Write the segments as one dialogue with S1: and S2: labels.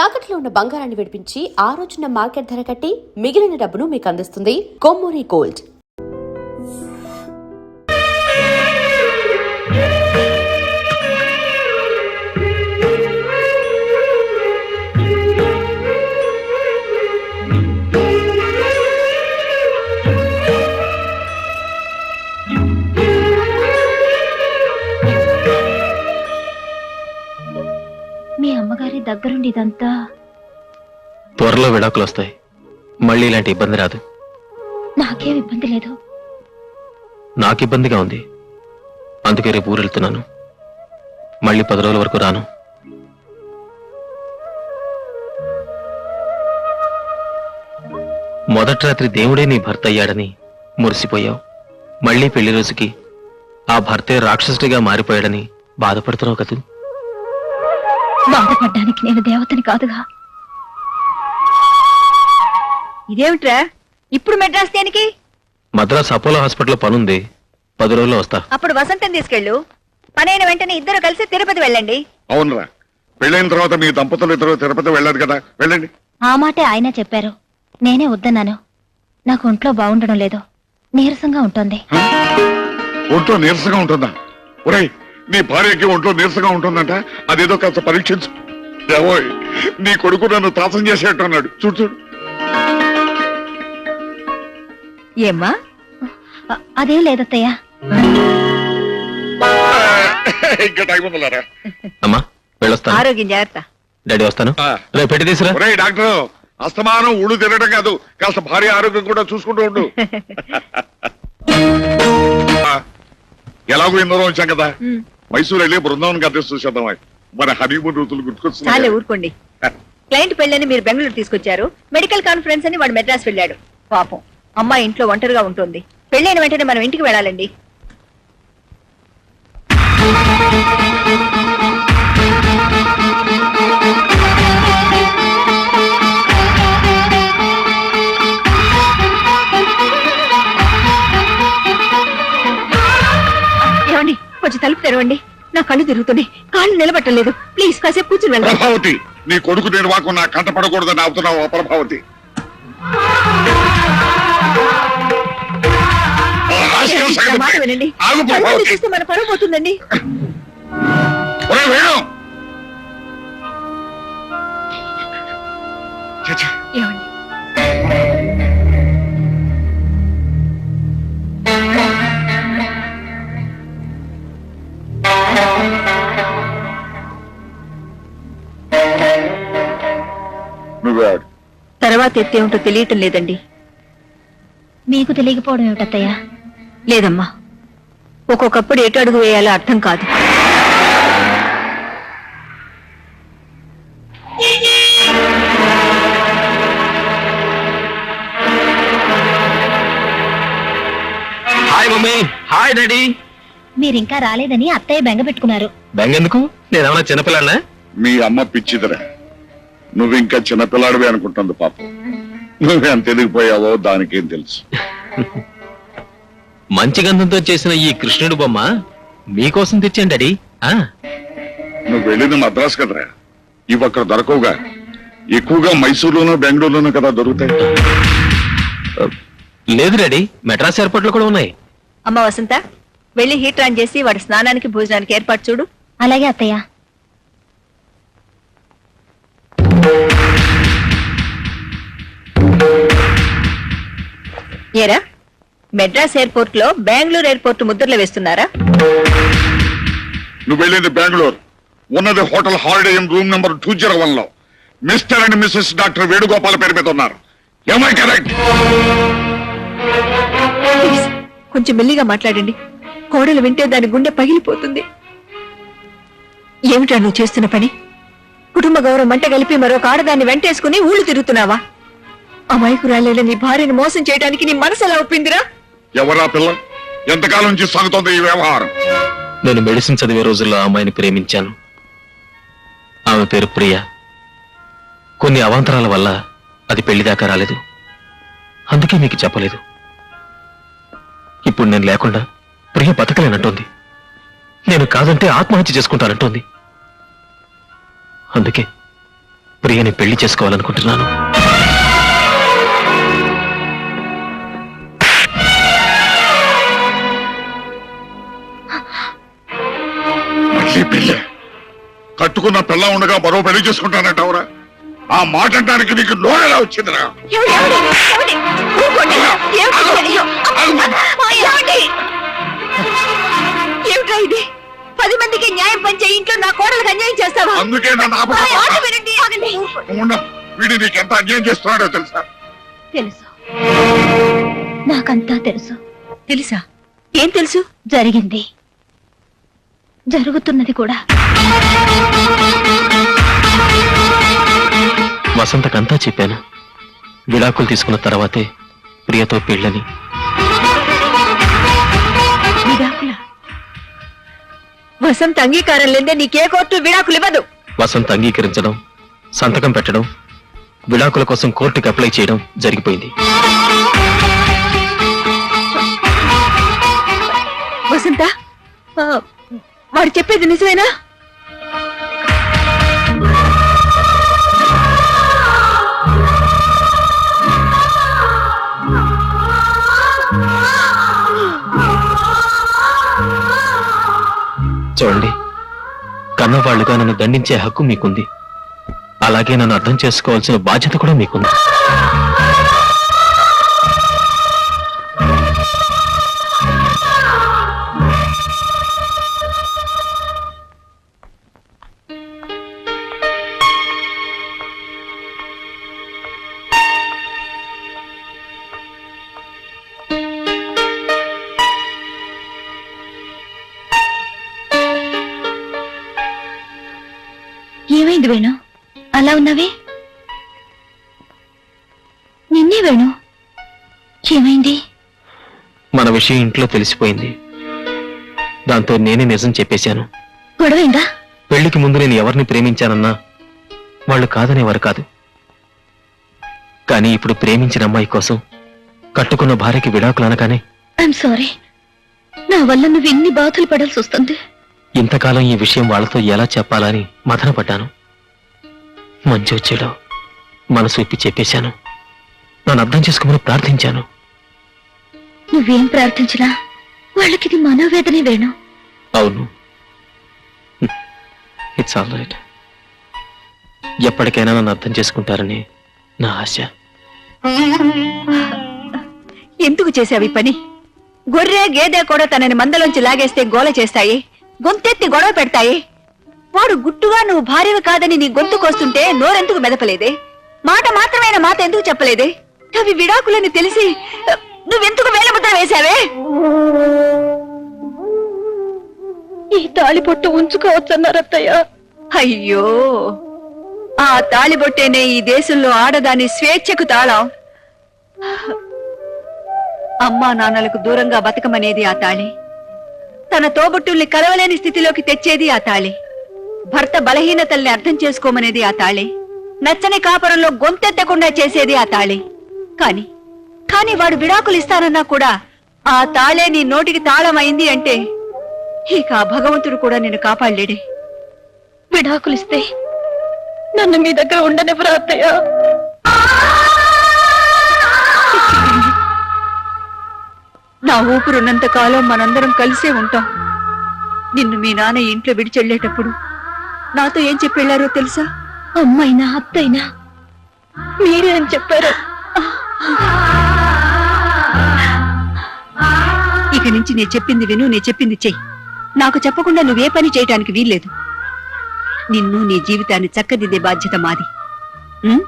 S1: తాకట్లో ఉన్న బంగారాన్ని విడిపించి ఆ రోజున మార్కెట్ ధర కట్టి మిగిలిన డబ్బును మీకు అందిస్తుంది కొమ్మూరి గోల్డ్.
S2: మీ అమ్మగారి దగ్గరుండి ఇదంతా
S3: త్వరలో విడాకులు వస్తాయి. మళ్ళీ ఇలాంటి ఇబ్బంది రాదు.
S2: నాకేం ఇబ్బంది లేదు.
S3: నాకు ఇబ్బందిగా ఉంది. అందుకే రేపు ఊరు వెళ్తున్నాను. మళ్ళీ 10 రోజుల వరకు రాను. మొదటి రాత్రి దేవుడే నీ భర్త అయ్యాడని మురిసిపోయావు. మళ్ళీ పెళ్లి రోజుకి ఆ భర్తే రాక్షసుడిగా మారిపోయాడని బాధపడుతున్నావు కదూ.
S2: బాధపడ్డానికి నేను దేవతని కాదుగా.
S4: ఇదేమిట్రా ఇప్పుడు మెడ్రాస్ దేనికి?
S3: మద్రాస్ అపోలో హాస్పిటల్ పనుంది. 10 రోజుల్లో వస్తా.
S4: అప్పుడు వసంతం తీసుకెళ్ళు. పనైన వెంటనే ఇద్దరు కలిసి తిరుపతి వెళ్ళండి.
S5: అవునరా, పెళ్ళైన తర్వాత మీ దంపతులు ఇద్దరు తిరుపతి వెళ్ళారు కదా, వెళ్ళండి.
S2: ఆ మాటే ఆయన చెప్పారు. నేనే వద్దన్నాను. నాకు ఒంట్లో బాగుండడం లేదు, నీరసంగా ఉంటుంది.
S5: ఒంట్లో నీరసంగా ఉంటుందా? ఒరేయ్, నీ భార్యకి ఒంట్లో నీరసంగా ఉంటుందంట. అదేదో కాస్త పరీక్షించు. ఏవోయ్, నీ కొడుకు నన్ను త్రాసం చేసేట్టున్నాడు. చూడు చూడు.
S4: ఏమ్మా?
S2: అదేం లేదత్తయ్య.
S5: ఇంకా టైం ఉందలారా.
S3: అమ్మా వెళ్ళొస్తాను.
S4: ఆరోగ్యం జాగ్రత్త.
S3: డాడీ వస్తాను. రేపు పెట్టి తీసురా.
S5: ఒరేయ్ డాక్టర్, అస్తమానం ఊళ్ళు తిరగడం కాదు, కాస్త భార్య ఆరోగ్యం కూడా చూసుకుంటూ ఉండు. ఎలాగో ఇందరూ వచ్చాం కదా, మైసూరు వెళ్ళి బృందావన్ గద్దె చూసేద్దాం. మన హనీమూన్ ఋతువులు గుర్తుకొస్తున్నాయి.
S4: ఊరుకోండి. క్లయింట్ పెళ్ళని మీరు బెంగళూరు తీసుకొచ్చారు. మెడికల్ కాన్ఫరెన్స్ అని వాడు మెడ్రాస్ వెళ్ళాడు. పాపం అమ్మాయి ఇంట్లో ఒంటరిగా ఉంటుంది. పెళ్ళైన వెంటనే మనం ఇంటికి వెళ్ళాలండి. ఏమండి, కొంచెం తలుపు తెరవండి. నా కళ్ళు తిరుగుతున్నాయి, కాళ్ళు నిలబట్టలేదు. ప్లీజ్ కాసేపు కూర్చుని వెళ్ళండి.
S5: ప్రభావతి, నీ కొడుకు నిర్వాహకం నా కంట పడకూడదని ఆపుతున్నావు. ప్రభావతి,
S4: మాట వినండి. చూస్తే మన పరువు పోతుందండి. ఏమండి, తర్వాత ఎత్తేమిటో తెలియటం లేదండి.
S2: మీకు తెలియకపోవడం ఏమిటత్తయ్య?
S4: లేదమ్మా, ఒక్కొక్కప్పుడు ఎటు అడుగు వేయాలో అర్థం కాదు.
S3: Hi mummy. Hi daddy.
S2: మీరింకా రాలేదని అత్తయ్య బెంగ పెట్టుకున్నారు.
S3: బెంగెందుకు? నేనేమన్నా చిన్నపిల్లనా?
S5: మీ అమ్మ పిచ్చిదిరా. నువ్వింకా చిన్నపిల్లాడివే అనుకుంటుంది పాపం. నువ్వేం తెలియపోయావో దానికేం తెలుసు.
S3: మంచి గంధంతో చేసిన ఈ కృష్ణుడు బొమ్మ మీకోసం తెచ్చాను డాడీ.
S5: నువ్వు వెళ్ళింది మద్రాసు కదరా, ఇవి అక్కడ దొరకవుగా. ఎక్కువగా మైసూరులోనూ బెంగళూరులోనూ కదా దొరుకుతాయి.
S3: లేదు డాడీ, మెడ్రాస్ ఎయిర్పోర్ట్ లో కూడా ఉన్నాయి.
S4: అమ్మ వసంత, వెళ్ళి హీటర్ ఆన్ చేసి వాడి స్నానానికి భోజనానికి ఏర్పాటు చూడు.
S2: అలాగే అత్తయ్య.
S4: ఏరా, మెడ్రాస్ ఎయిర్పోర్ట్ లో బెంగళూరు ఎయిర్పోర్ట్ ముద్రలు వేస్తున్నారా?
S5: నువ్వు వెళ్ళింది బెంగళూరు, ఉన్నది hotel Holiday Inn room number 201 లో. Mister and missus doctor Venugopal పేరు మీద ఉన్నారు. ఏమై కరెక్ట్?
S4: కొంచెం మెల్లిగా మాట్లాడండి. కోడలు వింటే దాని గుండె పగిలిపోతుంది. ఏమిటా నువ్వు చేస్తున్న పని? కుటుంబ గౌరవం మంట కలిపి మరొక ఆడదాన్ని వెంటేసుకుని ఊళ్ళు తిరుగుతున్నావా? అమాయకురాలైన నీ భార్యను మోసం చేయడానికి నీ మనసు ఎలా ఒప్పిందిరా?
S5: ఎవరా పిల్ల? ఎంతకాలం నుంచి సాగుతోంది ఈ వ్యవహారం?
S3: నేను మెడిసిన్ చదివే రోజుల్లో ఆ అమ్మాయిని ప్రేమించాను. ఆమె పేరు ప్రియ. కొన్ని అవాంతరాల వల్ల అది పెళ్లి దాకా రాలేదు. అందుకే మీకు చెప్పలేదు. ఇప్పుడు నేను లేకుండా ప్రియ బతకలేనంటోంది. నేను కాదంటే ఆత్మహత్య చేసుకుంటానంటోంది. అందుకే ప్రియని పెళ్లి చేసుకోవాలనుకుంటున్నాను.
S5: మళ్ళీ పెళ్ళే? కట్టుకున్న పిల్ల ఉండగా మరో పెళ్లి చేసుకుంటానంటావురా? ఆ మాట అంటానికి నీకు నోరెలా వచ్చిందిరా?
S4: ఏమిట్రా ఇది? 10 మందికి న్యాయం పంచే ఇంట్లో నా కోడలకు అన్యాయం చేస్తావా?
S5: అందుకే నన్ను
S4: నా మాట వినండి, ఆగండి.
S5: వీడి నీకెంత అన్యాయం చేస్తున్నాడో తెలుసా?
S2: తెలుసు, నాకంతా తెలుసు.
S4: తెలుసా? ఏం తెలుసు?
S2: జరిగింది, జరుగుతున్నది కూడా.
S3: వసంతకంతా చెప్పాను. విడాకులు తీసుకున్న తర్వాతే ప్రియతో పెళ్ళని.
S4: విడాకుల? వసంత అంగీకారం లేదే నీకే కోర్టు విడాకులు ఇవ్వదు.
S3: వసంత అంగీకరించడం, సంతకం పెట్టడం, విడాకుల కోసం కోర్టుకి అప్లై చేయడం జరిగిపోయింది.
S4: వసంత, వాడు చెప్పేది నిజమేనా?
S3: చూడండి, కన్నవాళ్లుగా నన్ను దండించే హక్కు మీకుంది. అలాగే నన్ను అర్థం చేసుకోవాల్సిన బాధ్యత కూడా మీకుంది.
S2: ఏమైంది వేణు, అలా ఉన్నావే? నిన్నే వేణు, ఏమైంది?
S3: మన విషయం ఇంట్లో తెలిసిపోయింది. దాంతో నేనే నిజం చెప్పేశాను.
S2: గొడవైందా?
S3: పెళ్లికి ముందు నేను ఎవరిని ప్రేమించానన్నా వాళ్ళు కాదనేవారు కాదు. కానీ ఇప్పుడు ప్రేమించిన అమ్మాయి కోసం కట్టుకున్న భార్యకి విడాకులు అనగానే
S2: ఐఎమ్ సారీ, నా వల్ల నువ్వు ఎన్ని బాధలు పడాల్సి వస్తుంది.
S3: ఇంతకాలం ఈ విషయం వాళ్ళతో ఎలా చెప్పాలని మదనపడ్డాను. మంచి వచ్చేలో మనసు ఇప్పి చెప్పేశాను. నన్ను అర్థం చేసుకోమని ప్రార్థించాను.
S2: నువ్వేం ప్రార్థించినా వాళ్ళకిది మనోవేదనే వేణు.
S3: అవును, ఇట్స్ ఆల్ రైట్. ఎప్పటికైనా నన్ను అర్థం చేసుకుంటారని నా ఆశ.
S4: ఎందుకు చేసావి పని? గొర్రె గేదె కూడా తనని మందలోంచి లాగేస్తే గోల చేస్తాయి, గొంతెత్తి గొడవ పెడతాయి. వాడు గుట్టుగా నువ్వు భార్యవి కాదని నీ గొంతు కోస్తుంటే నోరెందుకు మెదపలేదే? మాట మాత్రమైన మాట ఎందుకు చెప్పలేదే? అవి విడాకులని తెలిసి నువ్వెందుకు వేలముద్ర వేశావే?
S2: ఈ తాళిపొట్టు ఉంచుకోవచ్చన్నారత్తయ్య.
S4: అయ్యో, ఆ తాళిబొట్టేనే ఈ దేశంలో ఆడదాని స్వేచ్ఛకు తాళం. అమ్మా నాన్నలకు దూరంగా బతకమనేది ఆ తాళి. తన తోబుట్టుల్ని కలవలేని స్థితిలోకి తెచ్చేది ఆ తాళి. భర్త బలహీనతల్ని అర్థం చేసుకోమనేది ఆ తాళి. నచ్చని కాపురంలో గొంతెత్తకుండా చేసేది ఆ తాళి. కానీ వాడు విడాకులు ఇస్తానన్నా కూడా ఆ తాళే నీ నోటికి తాళం అయింది అంటే ఇక ఆ భగవంతుడు కూడా నిన్ను కాపాడలేడే.
S2: విడాకులిస్తే నన్ను మీ దగ్గర ఉండనివ్వరా అత్తయ్య?
S4: నా ఊపిరున్నంత కాలం మనందరం కలిసే ఉంటాం. నిన్ను మీ నాన్న ఇంట్లో విడిచెళ్లేటప్పుడు నాతో ఏం చెప్పెళ్లారో తెలుసా?
S2: అమ్మైనా అత్తైనా మీరే అని చెప్పారు.
S4: ఇక నుంచి నేను చెప్పింది విను, నేను చెప్పింది చెయ్యి. నాకు చెప్పకుండా నువ్వే పని చేయటానికి వీల్లేదు. నిన్ను నీ జీవితాన్ని చక్కదిద్దే బాధ్యత మాది. ఉం?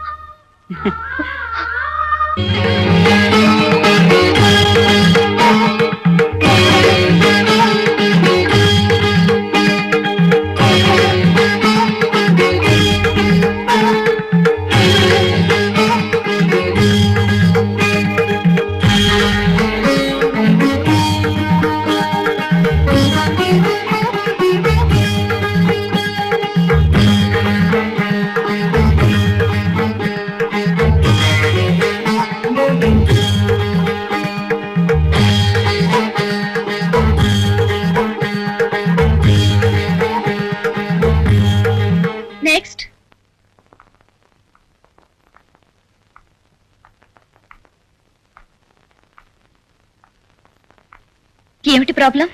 S2: ఏమిటి ప్రాబ్లం?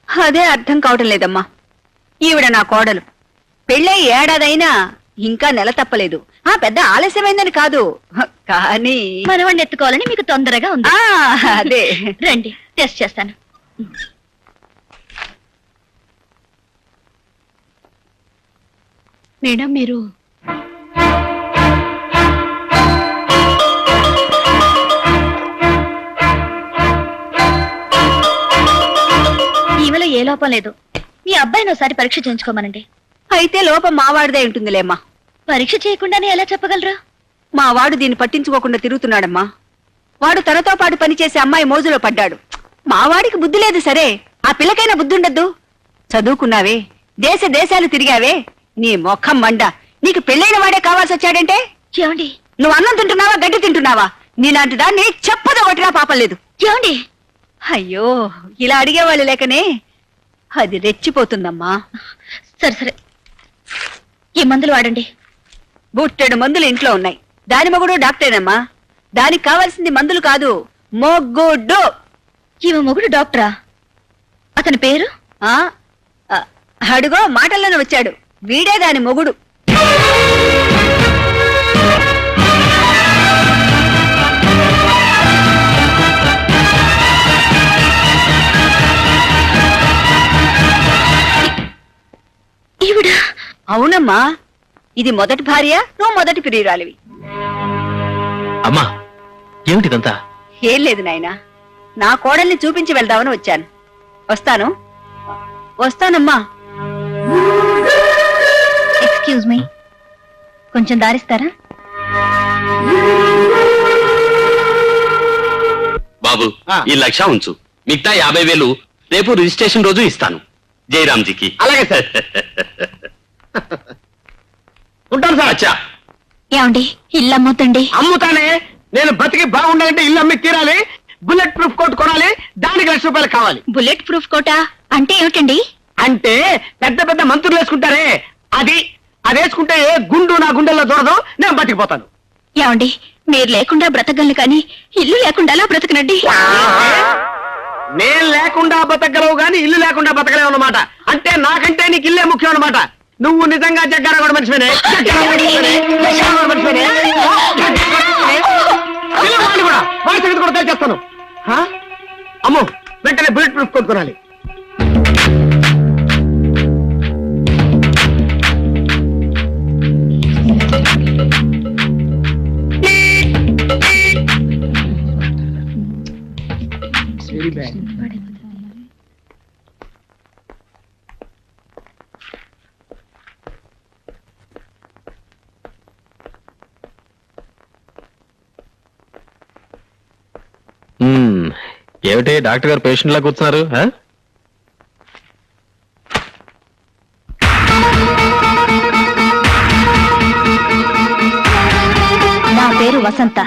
S4: అదే అర్థం కావటం లేదమ్మా. ఈవిడ నా కోడలు, పెళ్ళై ఏడాదైనా ఇంకా నెల తప్పలేదు. పెద్ద ఆలస్యమైందని కాదు, కానీ
S2: మనవాణ్ణి ఎత్తుకోవాలని మీకు తొందరగా ఉంది.
S4: అదే.
S2: రండి, టెస్ట్ చేస్తాను.
S4: మేడం, మీరు
S2: ఈమెలో ఏ లోపం లేదు. మీ అబ్బాయిని ఒకసారి పరీక్ష చేయించుకోమనండి.
S4: అయితే లోపం మావాడిదే ఉంటుందిలేమ్మా.
S2: పరీక్ష చేయకుండానే ఎలా చెప్పగలరు?
S4: మా వాడు దీన్ని పట్టించుకోకుండా తిరుగుతున్నాడమ్మా. వాడు తనతో పాటు పనిచేసే అమ్మాయి మోజులో పడ్డాడు. మావాడికి బుద్ధి లేదు సరే, ఆ పిల్లకైనా బుద్ధి ఉండద్దు. చదువుకున్నావే, దేశాలు తిరిగావే, నీ మొఖం మండ. నీకు పెళ్ళైన వాడే కావాల్సి వచ్చాడంటే
S2: ఏమండి?
S4: నువ్వు అన్నం తింటున్నావా, గడ్డి తింటున్నావా? నీలాంటి దాన్ని చెప్పదో కొట్టినా పాపం లేదు.
S2: ఏమండి?
S4: అయ్యో, ఇలా అడిగేవాళ్ళు లేకనే అది రెచ్చిపోతుందమ్మా.
S2: సరే సరే, ఈ మందులు వాడండి.
S4: బుట్టెడు మందులు ఇంట్లో ఉన్నాయి. దాని మొగుడు డాక్టరేనమ్మా. దానికి కావాల్సింది మందులు కాదు, మొగ్గుడు.
S2: ఈమె మొగుడు డాక్టరా? అతని పేరు?
S4: అడుగో మాటల్లోనే వచ్చాడు, వీడే దాని మొగుడు.
S2: ఈవిడ?
S4: అవునమ్మా, ఇది మొదటి భార్య, నువ్వు మొదటి ప్రియురాలివి.
S3: అమ్మా, ఏమిటిదంతా?
S4: ఏం లేదు నాయనా, నా కోడల్ని చూపించి వెళ్దామని వచ్చాను. వస్తానమ్మా.
S2: ఎక్స్క్యూజ్ మీ, కొంచెం దారిస్తారా?
S6: బాబు, ఈ 1,00,000 ఉంచు. మిగతా 50,000 రేపు రిజిస్ట్రేషన్ రోజు ఇస్తాను జయరామ్జీకి. అలాగే సార్. ఉంటాను సార్. అచ్చా.
S2: ఏమండి, ఇల్లు అమ్ముతండి.
S7: అమ్ముతానే. నేను బతికి బాగుండాలంటే ఇల్లు అమ్మి తీరాలి. బుల్లెట్ ప్రూఫ్ కోట్ కొనాలి, దానికి ₹1,00,000 కావాలి.
S2: బుల్లెట్ ప్రూఫ్ కోటా అంటే ఏమిటండి?
S7: అంటే పెద్ద పెద్ద మంత్రులు వేసుకుంటారే, అది వేసుకుంటే ఏ గుండు నా గుండెల్లో దూరదు, నేను బతికిపోతాను.
S2: ఏమండి, మీరు లేకుండా బ్రతకగలను కానీ ఇల్లు లేకుండా అలా బ్రతకనండి.
S7: నేను లేకుండా బతకగలవు గాని ఇల్లు లేకుండా బతకలేవు అన్నమాట. అంటే నాకంటే నీకు ఇల్లే ముఖ్యం అన్నమాట. నువ్వు నిజంగా జగ్గారావు మనిషివేనే. వాడిని కూడా వాడి సంగతి కూడా తెలిచేస్తాను. అమ్మో, వెంటనే బుల్లెట్ ప్రూఫ్ కొనుక్కోనాలి.
S3: ఏమిటి డాక్టర్ గారు పేషెంట్ లా కూర్చున్నారు?
S2: నా పేరు వసంత.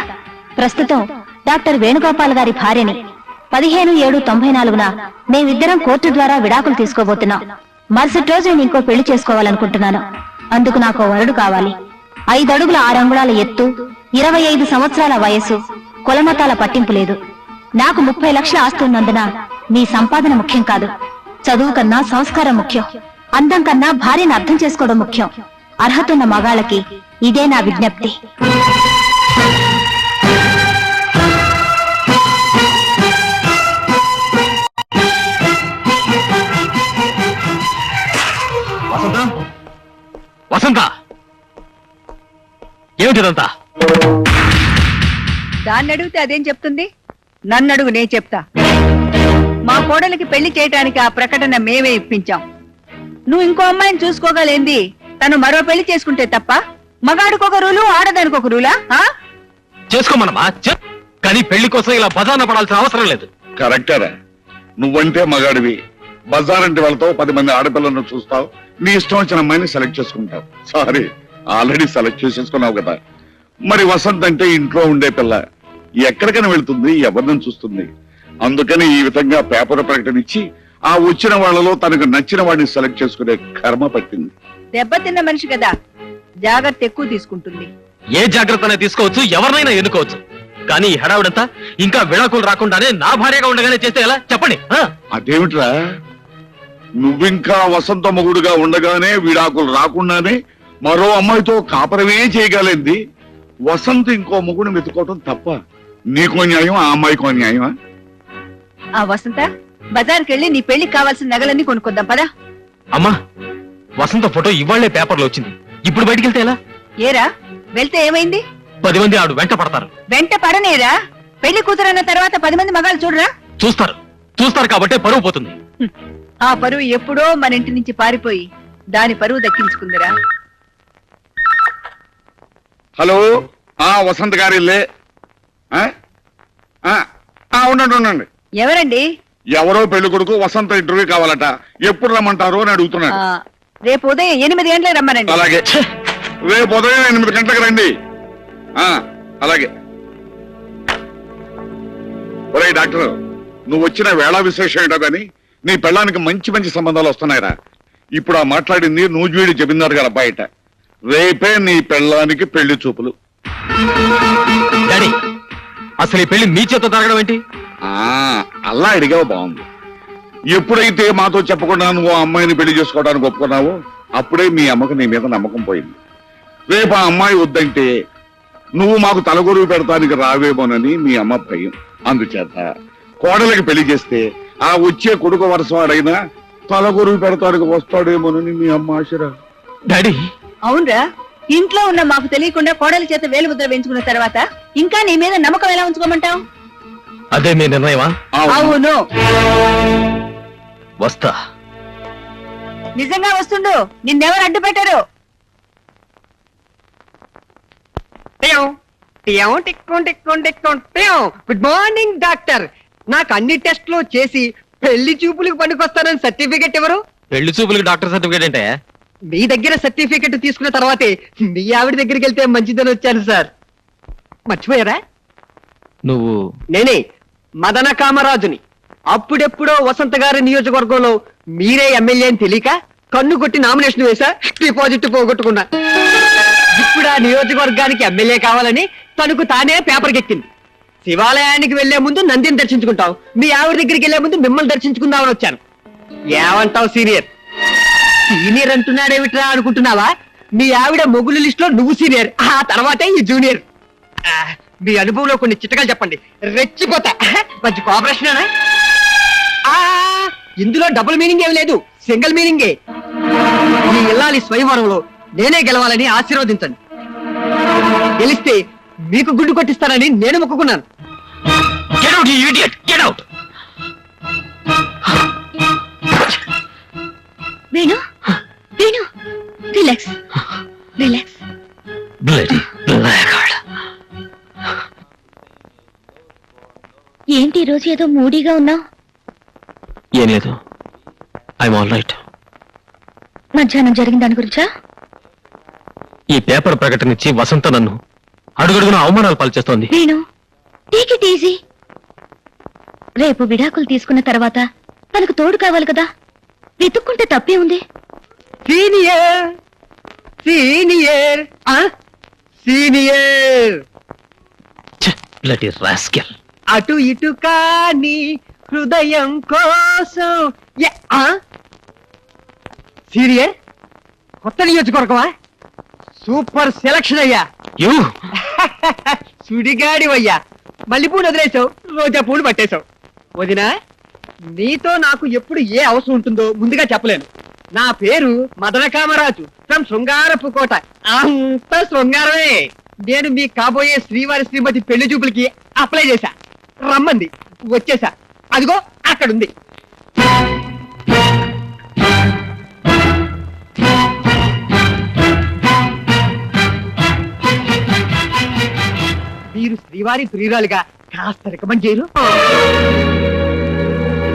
S2: ప్రస్తుతం డాక్టర్ వేణుగోపాల్ గారి భార్యని. 15/7/94న మేమిద్దరం కోర్టు ద్వారా విడాకులు తీసుకోబోతున్నాం. మరుసటి రోజు నేను ఇంకో పెళ్లి చేసుకోవాలనుకుంటున్నాను. అందుకు నాకు వరుడు కావాలి. 5 అడుగుల 6 అంగుళాల ఎత్తు, 25 సంవత్సరాల వయసు, కులమతాల పట్టింపు లేదు. నాకు 30 లక్షల ఆస్తి ఉన్నందున మీ సంపాదన ముఖ్యం కాదు. చదువు కన్నా సంస్కారం ముఖ్యం. అందం కన్నా భార్యను అర్థం చేసుకోవడం ముఖ్యం. అర్హత ఉన్న మగాళ్ళకి ఇదే నా విజ్ఞప్తి.
S3: వసంత, ఏమిటిదంతా?
S4: దాన్ని అడిగితే అదేం చెప్తుంది? నన్ను అడుగు, నేను చెప్తా. మా కోడలికి పెళ్లి చేయటానికి ఆ ప్రకటన మేమే ఇప్పించాం. నువ్వు ఇంకో అమ్మాయిని చూసుకోగలేంది? తను మరో పెళ్లి చేసుకుంటే తప్ప? మగాడికొక రూలు, ఆడదానికి ఒక రూలా?
S3: చేసుకోమనమా, కానీ పెళ్లి కోసం ఇలా బజార్న పడాల్సిన అవసరం లేదు.
S5: కరెక్టరా? నువ్వంటే మగాడివి, బజారంటి వాళ్ళతో 10 మంది ఆడపిల్లలను చూస్తావు, నీ ఇష్టం వచ్చిన అమ్మాయిని సెలెక్ట్ చేసుకుంటావు. సారీ, ఆల్రెడీ సెలెక్ట్ చేసేసుకున్నావు కదా. మరి వసంత్ అంటే ఇంట్లో ఉండే పిల్ల, ఎక్కడికైనా వెళ్తుంది, ఎవరిని చూస్తుంది. అందుకని ఈ విధంగా పేపర్ ప్రకటన ఇచ్చి ఆ వచ్చిన వాళ్ళలో తనకు నచ్చిన వాడిని సెలెక్ట్ చేసుకునే కర్మ పట్టింది.
S4: దెబ్బతిన్న మనిషి కదా, జాగ్రత్త ఎక్కువ తీసుకుంటుంది.
S3: ఏ జాగ్రత్త తీసుకోవచ్చు, ఎవరినైనా ఎన్నుకోవచ్చు. కానీ ఈ హడావుడంతా ఇంకా విడాకులు రాకుండానే నా భార్యగా ఉండగానే చేస్తే ఎలా చెప్పండి ఆ?
S5: అదేమిట్రా నువ్వింకా వసంత మొగుడుగా ఉండగానే విడాకులు రాకుండానే మరో అమ్మాయితో కాపరమే చేయగలింది వసంత్ ఇంకో మొగుడు వెతుకోవటం తప్ప నీకో న్యాయం ఆ అమ్మాయికో న్యాయమా
S4: ఆ వసంత బజార్కి వెళ్ళి నీ పెళ్లికి కావాల్సిన నగలన్నీ కొనుక్కొద్దాం పదా.
S3: అమ్మా వసంత ఫోటో ఇవాళ్లే పేపర్లో వచ్చింది, ఇప్పుడు బయటికి వెళ్తే ఎలా?
S4: ఏరా వెళ్తే ఏమైంది?
S3: 10 మంది ఆడు వెంట పడతారు.
S4: వెంట పడనేరా? పెళ్లి కూతురన్న తర్వాత 10 మంది మగాళ్ళు చూడరా?
S3: చూస్తారు కాబట్టే పరువు పోతుంది.
S4: ఆ పరువు ఎప్పుడో మన ఇంటి నుంచి పారిపోయి దాని పరువు దక్కించుకుందిరా.
S5: హలో వసంత్ గారి ఇల్లే ఉండండి ఉండండి.
S4: ఎవరండి?
S5: ఎవరో పెళ్లి కొడుకు వసంత ఇంటర్వ్యూ కావాలట, ఎప్పుడు రమ్మంటారు అని అడుగుతున్నాడు.
S4: రేపు ఉదయం 8 గంటలకు రమ్మనండి.
S5: అలాగే రేపు ఉదయం 8 గంటలకు రండి. అలాగే. ఒరేయ్ డాక్టర్, నువ్వు వచ్చిన వేళ విశేషం ఏంటో గాని నీ పెళ్ళానికి మంచి మంచి సంబంధాలు వస్తున్నాయిరా. ఇప్పుడు ఆ మాట్లాడింది నూజివీడి జమీందారు గారు అబ్బాయిట. రేపే నీ పెళ్ళానికి పెళ్లి చూపులు.
S3: డాడీ అసలు ఈ పెళ్లి మీ చేత జరగడం ఏంటి?
S5: అలా అడిగావు, బాగుంది. ఎప్పుడైతే మాతో చెప్పకుండా నువ్వు ఆ అమ్మాయిని పెళ్లి చేసుకోవడానికి ఒప్పుకున్నావో అప్పుడే మీ అమ్మకు నీ మీద నమ్మకం పోయింది. రేపు ఆ అమ్మాయి వద్దంటే నువ్వు మాకు తలగొరువు పెడతానికి రావేమోనని మీ అమ్మ భయం. అందుచేత కోడలికి పెళ్లి చేస్తే ఆ వచ్చే కొడుకు వరసవాడైనా తలగొరువు పెడతానికి వస్తాడేమోనని మీ అమ్మ ఆశరా.
S3: డాడీ
S4: అవునరా, ఇంట్లో ఉన్న మాకు తెలియకుండా కోడలి చేత వేలు ముద్ర వేయించుకున్న తర్వాత ఇంకా నీ మీద నమ్మకం ఎలా ఉంచుకోమంటావు?
S3: అదే మీ నిర్ణయమా?
S4: అవును.
S3: వస్తా.
S4: నిజంగా వస్తుండు, నిన్నెవరు అడ్డు పెట్టారు?
S7: Good morning doctor. నాకు అన్ని టెస్ట్లు చేసి పెళ్లి చూపులకు పనికొస్తానని సర్టిఫికెట్ ఎవరు?
S3: పెళ్లి చూపులకు డాక్టర్ సర్టిఫికేట్ అంటే?
S7: మీ దగ్గర సర్టిఫికెట్ తీసుకున్న తర్వాతే మీ ఆవిడ దగ్గరికి వెళ్తే మంచిదని వచ్చాను సార్. మర్చిపోయారా?
S3: నువ్వు?
S7: నేనే మదన కామరాజుని. అప్పుడెప్పుడో వసంత గారి నియోజకవర్గంలో మీరే ఎమ్మెల్యే అని తెలియక కన్ను కొట్టి నామినేషన్ వేసా, డిపాజిట్ పోగొట్టుకున్నా. ఇప్పుడు ఆ నియోజకవర్గానికి ఎమ్మెల్యే కావాలని తనకు తానే పేపర్కి ఎక్కింది. శివాలయానికి వెళ్లే ముందు నందిని దర్శించుకుంటాం, మీ ఆవిడ దగ్గరికి వెళ్లే ముందు మిమ్మల్ని దర్శించుకుందామని వచ్చాను. ఏమంటావు సీనియర్? సీనియర్ అంటున్నాడేమిట్రా అనుకుంటున్నావా? మీ ఆవిడ మొగులు లిస్ట్ లో నువ్వు సీనియర్, ఆ తర్వాతే ఈ జూనియర్. మీ అనుభవంలో కొన్ని చిట్టకాలు చెప్పండి, రెచ్చిపోతా. మంచి కోఆపరేషన్. ఇందులో డబుల్ మీనింగ్ ఏమి లేదు, సింగిల్ మీనింగే. మీ ఇల్లాలి స్వయంవరంలో నేనే గెలవాలని ఆశీర్వదించండి. గెలిస్తే మీకు గుండు కొట్టిస్తానని నేను మొక్కుకున్నాను.
S3: Get out, you idiot! Get out!
S2: Venu Venu relax relax.
S3: Bloody blackguard.
S2: ఏంటి ఈరోజు ఏదో మూడీగా ఉన్నావు?
S3: ఏం లేదు, ఐఎమ్ ఆల్ రైట్.
S2: మధ్యాహ్నం జరిగిన దాని గురించా?
S3: ఈ పేపర్ ప్రకటన ఇచ్చి వసంత నన్ను అడుగడుగున అవమానాలు పాల్చేస్తోంది.
S2: Venu take it easy. రేపు విడాకులు తీసుకున్న తర్వాత తనకు తోడు కావాలి కదా, వెతుక్కుంటే తప్పే ఉంది.
S7: Senior senior senior.
S3: Bloody rascal.
S7: అటు ఇటు కాని హృదయం కోసం. సీనియర్ కొత్త నియోజకవర్గమా? సూపర్ సెలక్షన్ అయ్యా.
S3: You?
S7: సుడిగాడివయ్యా. మల్లెపూలు వదిలేసావు, రోజా పూలు పట్టేశావు. వదినా, నీతో నాకు ఎప్పుడు ఏ అవసరం ఉంటుందో ముందుగా చెప్పలేను. నా పేరు మదన కామరాజు ఫ్రమ్ శృంగారపు కోట. అంత శృంగారమే. నేను మీ కాబోయే శ్రీవారి శ్రీమతి పెళ్లి చూపులకి అప్లై చేశా, రమ్మంది, వచ్చేసా. అదిగో అక్కడుంది. మీరు శ్రీవారి ప్రియురాలుగా కాస్త రికమెండ్ చేయరు?